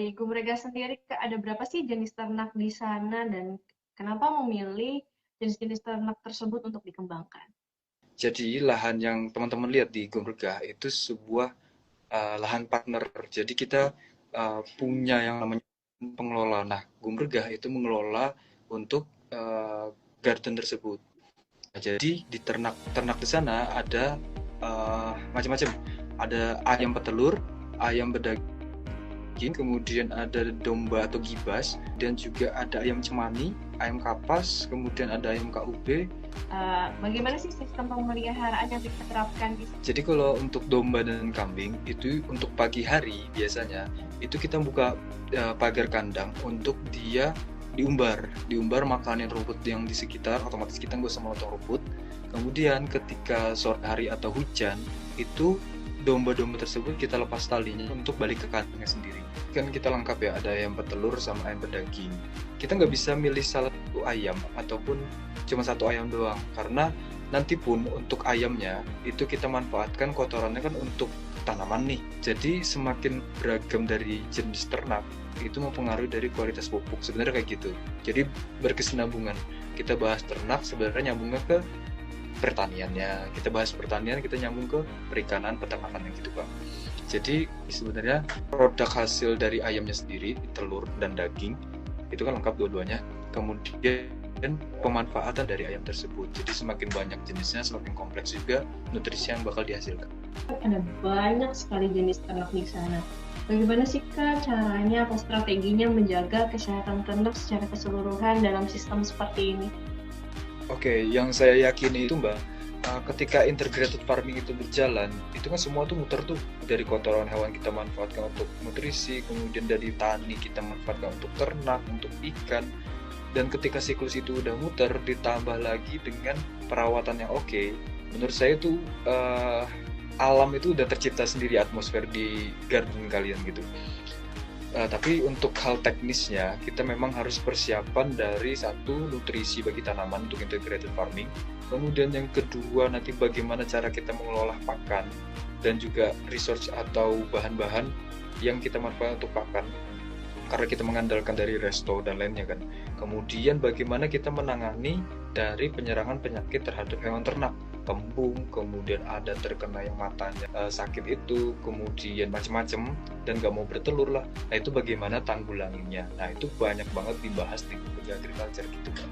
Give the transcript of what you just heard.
dari Gumrega sendiri, Kak, ada berapa sih jenis ternak di sana dan kenapa memilih jenis-jenis ternak tersebut untuk dikembangkan? Jadi lahan yang teman-teman lihat di Gumregah itu sebuah lahan partner. Jadi kita punya yang namanya pengelola. Nah, Gumregah itu mengelola untuk garden tersebut. Nah, jadi di ternak-ternak di sana ada macam-macam. Ada ayam petelur, ayam bedaging, kemudian ada domba atau gibas, dan juga ada ayam cemani, ayam kapas, kemudian ada ayam KUB. Bagaimana sih sistem pemeliharaan yang kita terapkan di sini? Jadi kalau untuk domba dan kambing itu untuk pagi hari biasanya itu kita buka pagar kandang untuk dia diumbar makanin rumput yang di sekitar, otomatis kita nggak usah motong rumput. Kemudian ketika sore hari atau hujan itu domba-domba tersebut kita lepas talinya untuk balik ke kandangnya sendiri. Kan kita lengkap ya, ada ayam petelur sama ayam pedaging. Kita nggak bisa milih salah satu ayam ataupun cuma satu ayam doang, karena nanti pun untuk ayamnya itu kita manfaatkan kotorannya kan untuk tanaman nih. Jadi semakin beragam dari jenis ternak itu mempengaruhi dari kualitas pupuk, sebenarnya kayak gitu. Jadi berkesinambungan. Kita bahas ternak sebenarnya nyambungnya ke pertaniannya, kita bahas pertanian kita nyambung ke perikanan, peternakan yang gitu Pak. Jadi sebenarnya produk hasil dari ayamnya sendiri, telur dan daging itu kan lengkap dua-duanya. Kemudian pemanfaatan dari ayam tersebut, jadi semakin banyak jenisnya semakin kompleks juga nutrisi yang bakal dihasilkan. Ada banyak sekali jenis ternak di sana. Bagaimana sih Kak caranya atau strateginya menjaga kesehatan ternak secara keseluruhan dalam sistem seperti ini? Oke, yang saya yakini itu Mbak, ketika integrated farming itu berjalan, itu kan semua tuh muter tuh, dari kotoran hewan kita manfaatkan untuk nutrisi, kemudian dari tani kita manfaatkan untuk ternak, untuk ikan, dan ketika siklus itu udah muter, ditambah lagi dengan perawatan yang oke, menurut saya tuh alam itu udah tercipta sendiri atmosfer di garden kalian gitu. Tapi untuk hal teknisnya, kita memang harus persiapan dari satu nutrisi bagi tanaman untuk integrated farming. Kemudian yang kedua nanti bagaimana cara kita mengelola pakan dan juga research atau bahan-bahan yang kita manfaatkan untuk pakan. Karena kita mengandalkan dari resto dan lainnya kan. Kemudian bagaimana kita menangani dari penyerangan penyakit terhadap hewan ternak, kembung, kemudian ada terkena yang matanya sakit itu, kemudian macam-macam dan nggak mau bertelur lah. Nah itu bagaimana tanggulanginya. Nah itu banyak banget dibahas di Google Agriculture gitu kan.